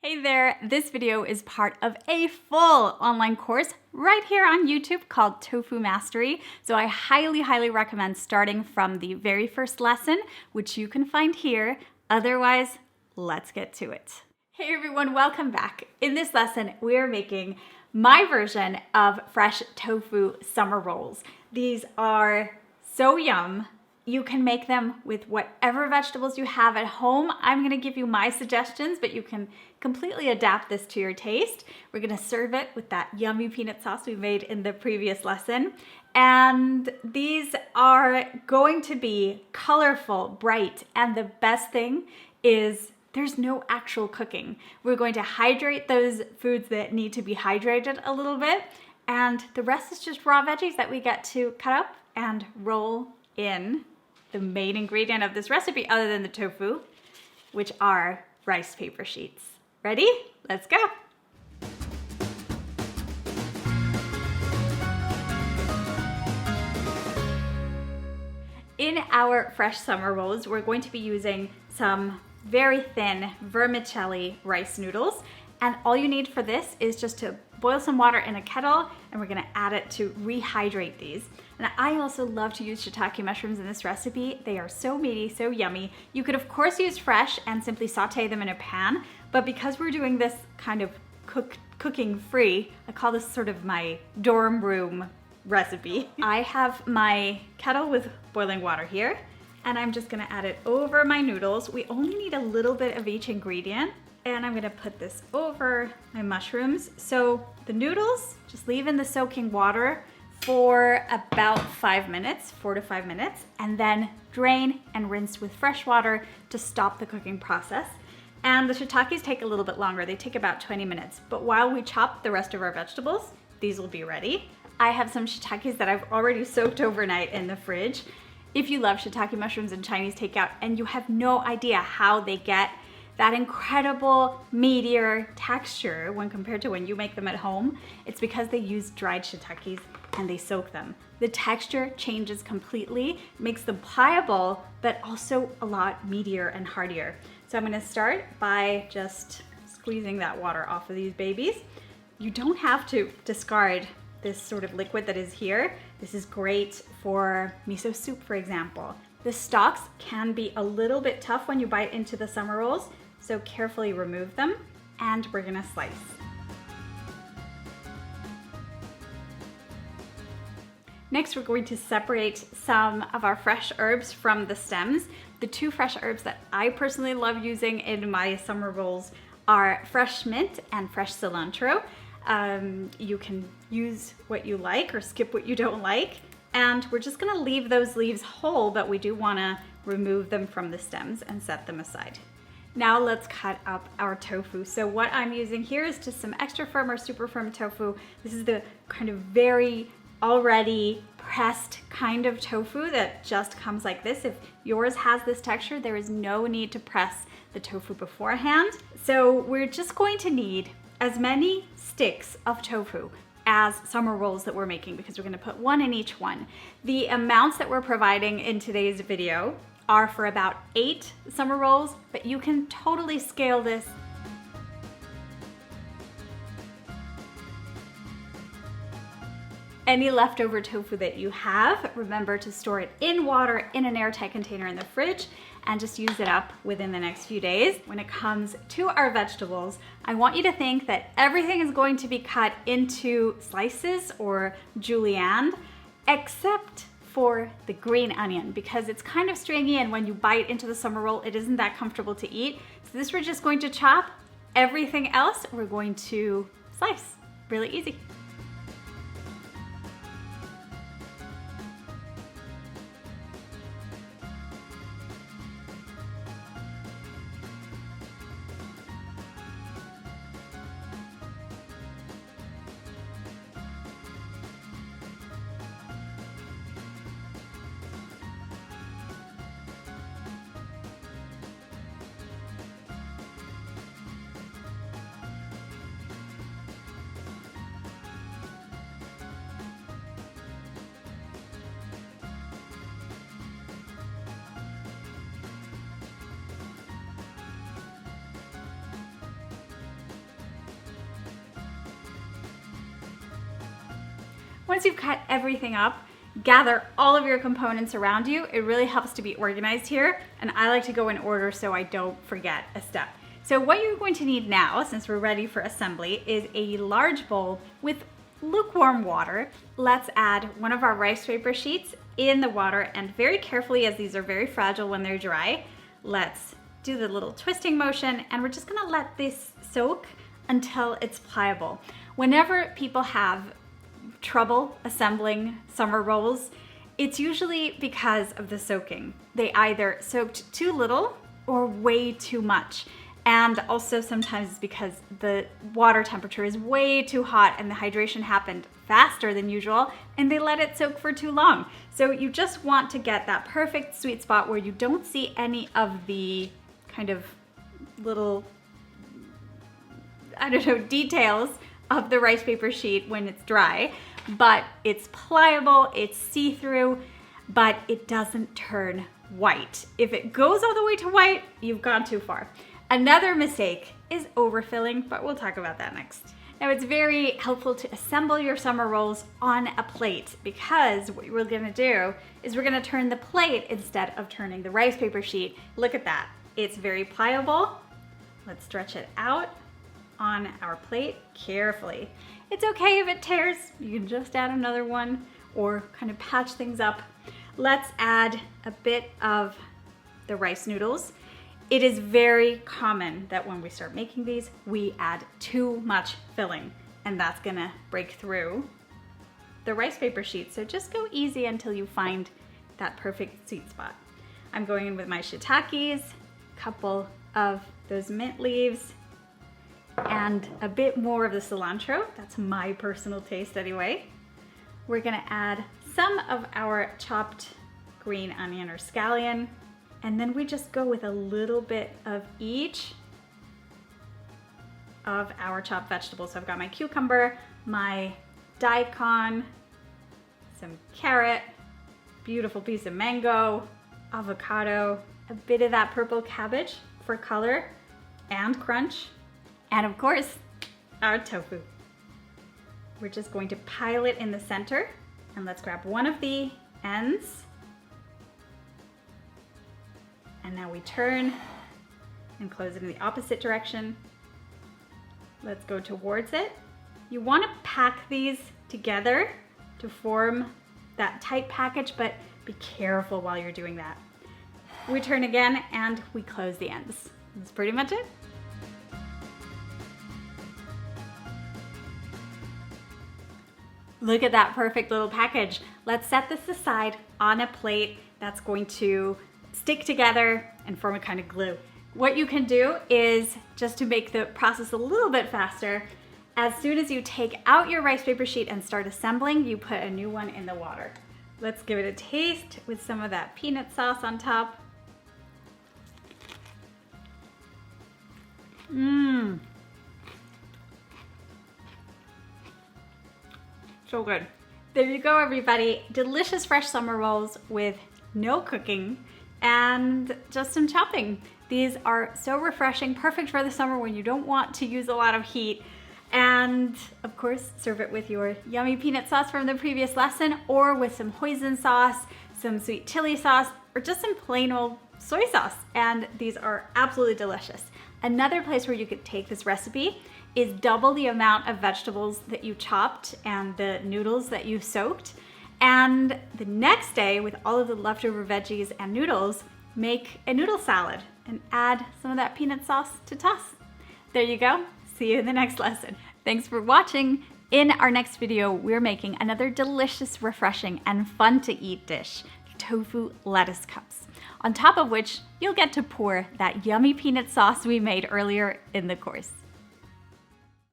Hey there, this video is part of a full online course right here on YouTube called Tofu Mastery. So I highly recommend starting from the very first lesson, which you can find here. Otherwise, let's get to it. Hey everyone, welcome back. In this lesson, we are making my version of fresh tofu summer rolls. These are so yum. You can make them with whatever vegetables you have at home. I'm gonna give you my suggestions, but you can completely adapt this to your taste. We're gonna serve it with that yummy peanut sauce we made in the previous lesson. And these are going to be colorful, bright, and the best thing is there's no actual cooking. We're going to hydrate those foods that need to be hydrated a little bit, and the rest is just raw veggies that we get to cut up and roll in the main ingredient of this recipe other than the tofu, which are rice paper sheets. Ready? Let's go. In our fresh summer rolls, we're going to be using some very thin vermicelli rice noodles. And all you need for this is just to boil some water in a kettle, and we're gonna add it to rehydrate these. And I also love to use shiitake mushrooms in this recipe. They are so meaty, so yummy. You could of course use fresh and simply saute them in a pan, but because we're doing this kind of cooking free, I call this sort of my dorm room recipe. I have my kettle with boiling water here, and I'm just gonna add it over my noodles. We only need a little bit of each ingredient. And I'm gonna put this over my mushrooms. So the noodles, just leave in the soaking water for about 5 minutes, 4 to 5 minutes, and then drain and rinse with fresh water to stop the cooking process. And the shiitakes take a little bit longer. They take about 20 minutes. But while we chop the rest of our vegetables, these will be ready. I have some shiitakes that I've already soaked overnight in the fridge. If you love shiitake mushrooms and Chinese takeout and you have no idea how they get that incredible meatier texture when compared to when you make them at home, it's because they use dried shiitakes and they soak them. The texture changes completely, makes them pliable, but also a lot meatier and heartier. So I'm gonna start by just squeezing that water off of these babies. You don't have to discard this sort of liquid that is here. This is great for miso soup, for example. The stalks can be a little bit tough when you bite into the summer rolls, so carefully remove them, and we're gonna slice. Next, we're going to separate some of our fresh herbs from the stems. The two fresh herbs that I personally love using in my summer rolls are fresh mint and fresh cilantro. You can use what you like or skip what you don't like. And we're just gonna leave those leaves whole, but we do wanna remove them from the stems and set them aside. Now let's cut up our tofu. So what I'm using here is just some extra firm or super firm tofu. This is the kind of very already pressed kind of tofu that just comes like this. If yours has this texture, there is no need to press the tofu beforehand. So we're just going to need as many sticks of tofu as summer rolls that we're making, because we're gonna put one in each one. The amounts that we're providing in today's video are for about 8 summer rolls, but you can totally scale this. Any leftover tofu that you have, remember to store it in water in an airtight container in the fridge and just use it up within the next few days. When it comes to our vegetables, I want you to think that everything is going to be cut into slices or julienne, except for the green onion, because it's kind of stringy and when you bite into the summer roll, it isn't that comfortable to eat. So this we're just going to chop. Everything else we're going to slice. Really easy. Once you've cut everything up, gather all of your components around you. It really helps to be organized here, and I like to go in order so I don't forget a step. So what you're going to need now, since we're ready for assembly, is a large bowl with lukewarm water. Let's add one of our rice paper sheets in the water, and very carefully, as these are very fragile when they're dry, let's do the little twisting motion, and we're just gonna let this soak until it's pliable. Whenever people have trouble assembling summer rolls, it's usually because of the soaking. They either soaked too little or way too much. And also sometimes it's because the water temperature is way too hot and the hydration happened faster than usual and they let it soak for too long. So you just want to get that perfect sweet spot where you don't see any of the kind of little, I don't know, details of the rice paper sheet when it's dry, but it's pliable, it's see-through, but it doesn't turn white. If it goes all the way to white, you've gone too far. Another mistake is overfilling, but we'll talk about that next. Now, it's very helpful to assemble your summer rolls on a plate, because what we're gonna do is we're gonna turn the plate instead of turning the rice paper sheet. Look at that, it's very pliable. Let's stretch it out on our plate carefully. It's okay if it tears, you can just add another one or kind of patch things up. Let's add a bit of the rice noodles. It is very common that when we start making these, we add too much filling, and that's gonna break through the rice paper sheet. So just go easy until you find that perfect sweet spot. I'm going in with my shiitakes, a couple of those mint leaves, and a bit more of the cilantro. That's my personal taste anyway. We're gonna add some of our chopped green onion or scallion, and then we just go with a little bit of each of our chopped vegetables. So I've got my cucumber, my daikon, some carrot, beautiful piece of mango, avocado, a bit of that purple cabbage for color and crunch, and of course, our tofu. We're just going to pile it in the center, and let's grab one of the ends. And now we turn and close it in the opposite direction. Let's go towards it. You want to pack these together to form that tight package, but be careful while you're doing that. We turn again and we close the ends. That's pretty much it. Look at that perfect little package. Let's set this aside on a plate that's going to stick together and form a kind of glue. What you can do is, just to make the process a little bit faster, as soon as you take out your rice paper sheet and start assembling, you put a new one in the water. Let's give it a taste with some of that peanut sauce on top. Mmm. So good. There you go, everybody. Delicious fresh summer rolls with no cooking and just some chopping. These are so refreshing, perfect for the summer when you don't want to use a lot of heat. And of course, serve it with your yummy peanut sauce from the previous lesson, or with some hoisin sauce, some sweet chili sauce, or just some plain old soy sauce. And these are absolutely delicious. Another place where you could take this recipe is double the amount of vegetables that you chopped and the noodles that you soaked. And the next day, with all of the leftover veggies and noodles, make a noodle salad and add some of that peanut sauce to toss. There you go. See you in the next lesson. Thanks for watching. In our next video, we're making another delicious, refreshing, and fun to eat dish, tofu lettuce cups, on top of which you'll get to pour that yummy peanut sauce we made earlier in the course.